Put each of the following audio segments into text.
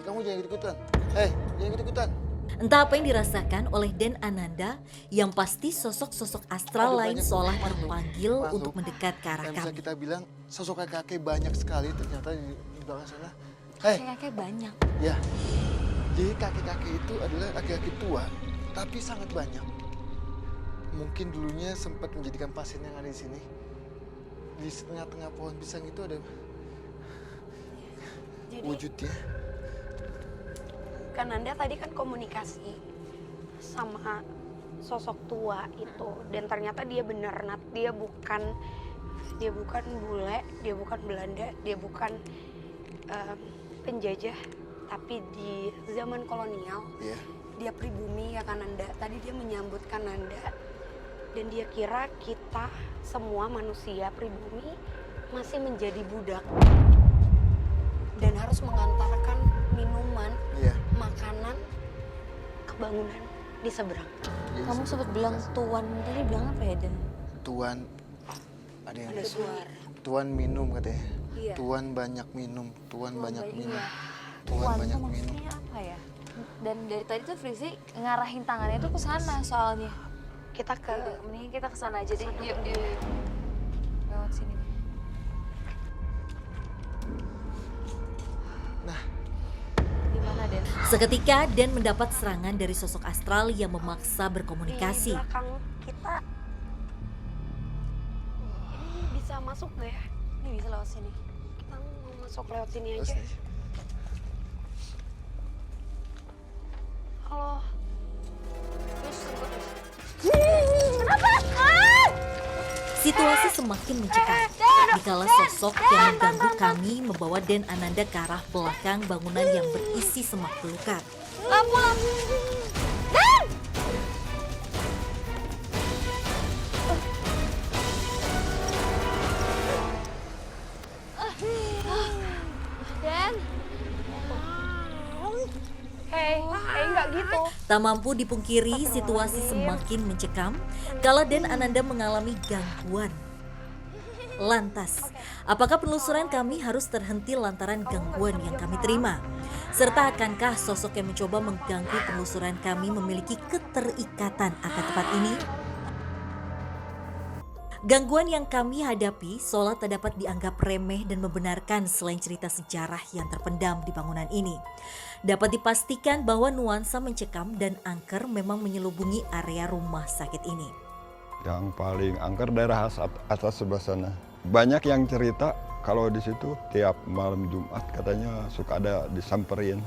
kamu jangan ikut-ikutan. Jangan ikut-ikutan. Entah apa yang dirasakan oleh Den Ananda, yang pasti sosok-sosok astral Ada lain banyak seolah makhluk. terpanggil Makhluk. untuk mendekat ke arah Yang bisa kami. kita bilang sosok kakek banyak sekali ternyata di belakang sana. Kakek banyak. Ya. Jadi kakek-kakek itu adalah laki-laki tua, tapi sangat banyak. Mungkin dulunya sempat menjadikan pasien yang ada di sini. Di tengah-tengah pohon pisang itu ada wujudnya. Kan Anda tadi kan komunikasi sama sosok tua itu, dan ternyata dia benar, Nat. Dia bukan bule, dia bukan Belanda, dia bukan penjajah, tapi di zaman kolonial. Iya. Dia pribumi ya kan Anda. Tadi dia menyambut Kananda dan dia kira kita semua manusia pribumi masih menjadi budak dan harus mengantarkan minuman, Iya. makanan ke bangunan di seberang. Jadi Kamu seperti sempat bilang itu. tuan, tadi bilang apa ya Den? Tuan ada yang Ada suara. Tuan minum katanya. Iya. Tuan banyak minum, tuan banyak minum. Iya. Tuan Tuan banyak tuh minum. maksudnya apa ya? Dan dari tadi tuh Frizi ngarahin tangannya tuh ke sana soalnya. Kita ke Mending kita ke sana aja deh. Yuk. Lewat sini. Nah, Di mana Den? Seketika Den mendapat serangan dari sosok astral yang memaksa di berkomunikasi. belakang kita. Ini bisa masuk nggak ya? Ini bisa lewat sini. Kita mau masuk lewat sini terus aja. nih. Halo. Terus sebut. Situasi semakin mencekam. Dikala sosok yang mengganggu kami membawa Den Ananda ke arah belakang bangunan yang berisi semak belukar. Lampu. Den. Hey, nggak gitu. Tak mampu dipungkiri, situasi semakin mencekam kala Den Ananda mengalami gangguan. Lantas, apakah penelusuran kami harus terhenti lantaran gangguan yang kami terima? Serta akankah sosok yang mencoba mengganggu penelusuran kami memiliki keterikatan akan tempat ini? Gangguan yang kami hadapi seolah tak dapat dianggap remeh dan membenarkan selain cerita sejarah yang terpendam di bangunan ini. Dapat dipastikan bahwa nuansa mencekam dan angker memang menyelubungi area rumah sakit ini. Yang paling angker daerah atas sebelah sana. Banyak yang cerita kalau di situ tiap malam Jumat katanya suka ada disamperin.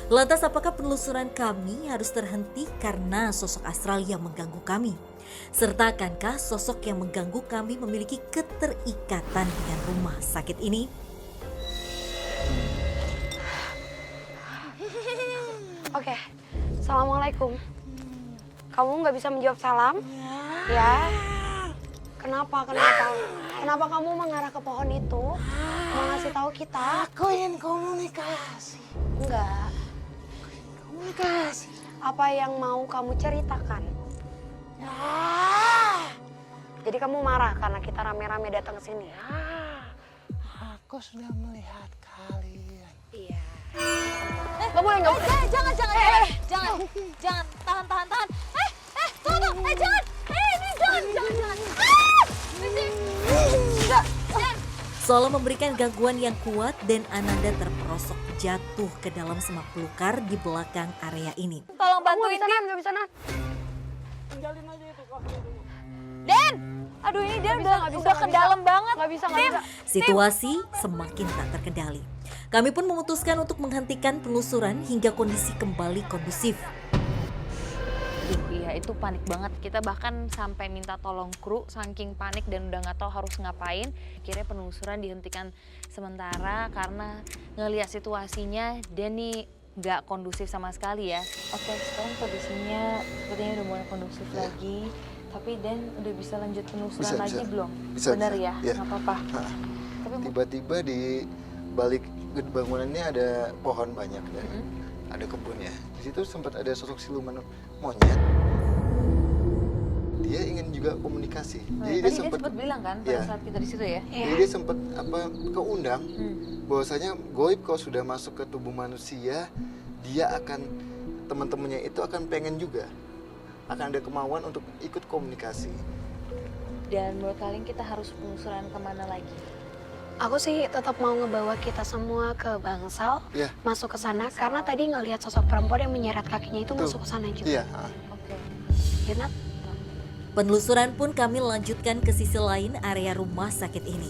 Lantas apakah penelusuran kami harus terhenti karena sosok astral yang mengganggu kami? Serta akankah sosok yang mengganggu kami memiliki keterikatan dengan rumah sakit ini? Oke. Assalamualaikum. Kamu nggak bisa menjawab salam? Ya. Kenapa? Kenapa kamu mengarah ke pohon itu? Mau ngasih tahu kita? Aku ingin komunikasi. Enggak. Komunikasi. Apa yang mau kamu ceritakan? Ah, Jadi kamu marah karena kita rame-rame datang ke sini? aku sudah melihat kalian. Iya. Nggak boleh, nggak boleh. Jangan. Tahan. Tunggu. Jangan. Ini jangan. Seolah memberikan gangguan yang kuat, Den Ananda terperosok jatuh ke dalam semak belukar di belakang area ini. Tolong Kamu bantuin nggak bisa, dia. nggak bisa, Nat. Den. Aduh ini dia Nggak udah bisa. ke dalam banget. Nggak bisa. Situasi semakin tak terkendali. Kami pun memutuskan untuk menghentikan penelusuran hingga kondisi kembali kondusif. Iya itu panik banget. Kita bahkan sampai minta tolong kru saking panik dan udah nggak tahu harus ngapain. Akhirnya penelusuran dihentikan sementara karena ngelihat situasinya Denny nggak kondusif sama sekali ya. Oke sekarang kondisinya sepertinya udah mulai kondusif lagi. Tapi Den udah bisa lanjut penelusuran lagi belum? Bisa, Benar bisa. ya? Iya. Nggak apa-apa. Nah, Tapi tiba-tiba di balik bangunannya ada pohon banyak dan ada kebun ya. Di situ sempat ada sosok siluman monyet. Dia dia ingin juga komunikasi. Tadi dia sempat bilang kan pada Iya. saat kita di situ ya. Jadi dia sempat keundang bahwasanya goib kalau sudah masuk ke tubuh manusia, dia akan teman-temannya itu akan pengen juga, akan ada kemauan untuk ikut komunikasi. Dan menurut kalian kita harus penelusuran kemana lagi? Aku sih tetap mau ngebawa kita semua ke Bangsal, Iya. masuk ke sana karena tadi ngelihat sosok perempuan yang menyeret kakinya itu Betul. masuk ke sana juga. Iya. Oke. Ya, Nat? Penelusuran pun kami lanjutkan ke sisi lain area rumah sakit ini.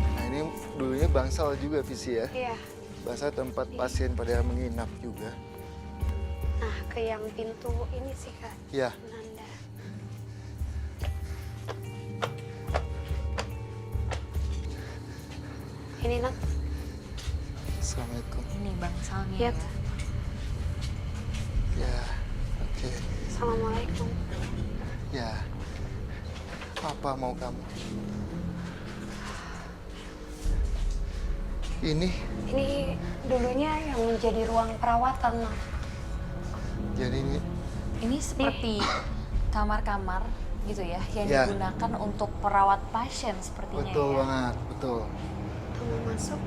Nah ini dulunya Bangsal juga visi ya. Iya. Bangsal tempat pasien pada menginap juga. Nah, ke yang pintu ini sih Kak, Iya. Nanda. Ini Nat, Assalamualaikum. Ini bangsalnya lihat. ya. Ya, oke. Assalamualaikum. Ya. Apa mau kamu? Ini Ini dulunya yang menjadi ruang perawatan, Nat. jadi ini Ini seperti kamar-kamar gitu ya yang Ya. digunakan untuk perawat pasien sepertinya betul ya. banget, betul. Kamu masuk.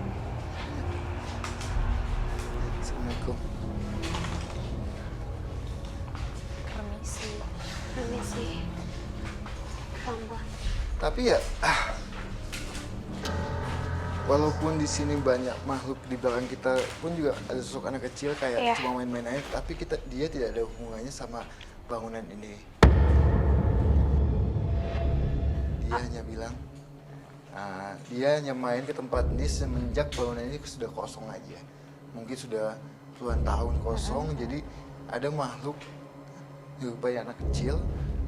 Assalamualaikum. Permisi. Permisi. Pelan-pelan. Tapi ya, walaupun di sini banyak makhluk di belakang kita pun juga ada sosok anak kecil kayak Iya. cuma main-main aja, tapi dia tidak ada hubungannya sama bangunan ini. Dia hanya bilang, dia hanya main ke tempat ini semenjak bangunan ini sudah kosong aja. Mungkin sudah puluhan tahun kosong, jadi ada makhluk banyak anak kecil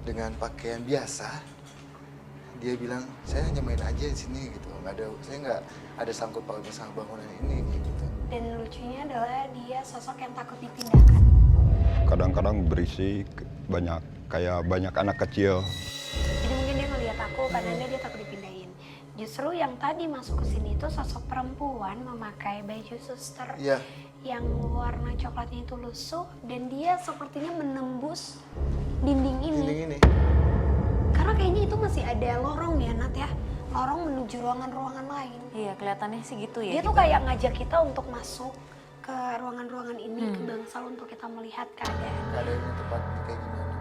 dengan pakaian biasa. Dia bilang, saya hanya main aja di sini gitu, saya nggak ada sangkut pautnya sama bangunan ini gitu. Dan lucunya adalah dia sosok yang takut dipindahkan. Kadang-kadang berisik, kayak banyak anak kecil. Jadi mungkin dia ngeliat aku karena dia takut dipindahin. Justru yang tadi masuk ke sini itu sosok perempuan memakai baju suster Iya. yang warna coklatnya itu lusuh dan dia sepertinya menembus dinding ini. Dinding ini. Karena kayaknya itu masih ada lorong ya Nat ya. Lorong menuju ruangan-ruangan lain. Iya, kelihatannya sih gitu ya. Dia tuh kayak ngajak kita untuk masuk ke ruangan-ruangan ini, ke bangsal untuk kita melihat keadaan. Keadaannya tempat ini kayak gimana?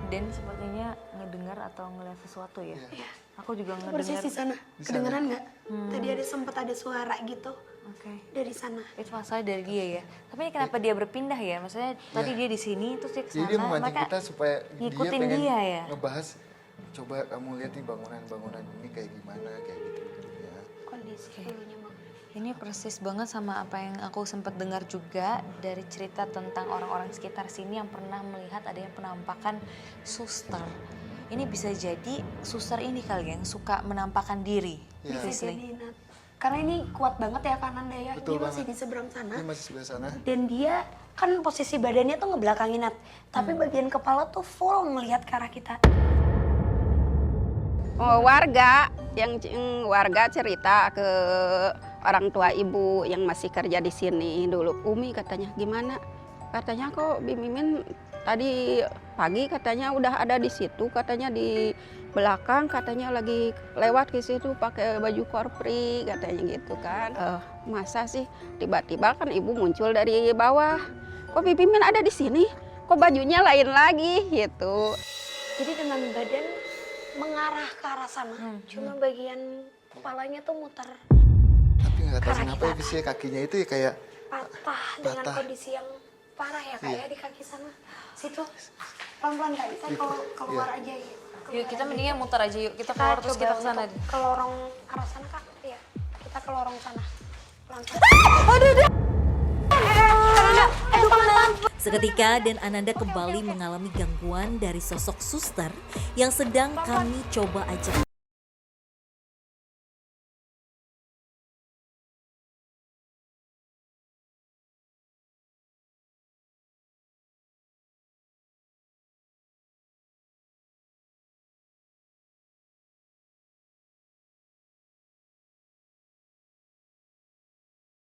Dan sepertinya ngedengar atau ngeliat sesuatu ya. Iya. Aku juga Persis ngedengar. di sana. Kedengeran nggak? Tadi ada sempat ada suara gitu Oke. dari sana. Itu masalah dari dia ya. Tapi ini kenapa dia berpindah ya? Maksudnya tadi dia di sini terus dia ke Jadi dia sana. memancing Mereka kita supaya ngikutin dia pengen dia ya? ngebahas, coba kamu lihat nih bangunan-bangunan ini kayak gimana, kayak gitu. Ya. Kondisi dulunya Bang. Ini persis banget sama apa yang aku sempat dengar juga dari cerita tentang orang-orang sekitar sini yang pernah melihat ada yang penampakan suster. Ini bisa jadi suster ini kali yang suka menampakkan diri. Iya. Bisa Leslie. jadi Nat. Karena ini kuat banget ya kanan ya. Betul Dia masih banget. di seberang sana. Ini masih sebelah sana. Dan dia kan posisi badannya tuh ngebelakangin Nat. Tapi bagian kepala tuh full ngelihat ke arah kita. Warga cerita ke orang tua ibu yang masih kerja di sini dulu. Umi katanya gimana? Katanya kok Bi Mimin tadi pagi katanya udah ada di situ, katanya di belakang katanya lagi lewat ke situ pakai baju korpri katanya gitu kan. Masa sih tiba-tiba kan ibu muncul dari bawah. Kok Bi Mimin ada di sini? Kok bajunya lain lagi gitu. Jadi dengan badan mengarah ke arah sana. Cuma bagian kepalanya tuh muter Tapi nggak tahu Karena kenapa kita- ya Vis, ya kakinya itu ya kayak patah dengan Patah. kondisi yang parah ya Kak Iya. ya di kaki sana. Situ pelan-pelan Kak, bisa keluar aja ya. Yuk kita mendingan muter aja yuk. Kita keluar terus kita ke sana. untuk ke lorong arah sana Kak. Iya, kita ke lorong sana. Pelan-pelan. Seketika dan Ananda kembali mengalami gangguan dari sosok suster yang sedang kami coba ajak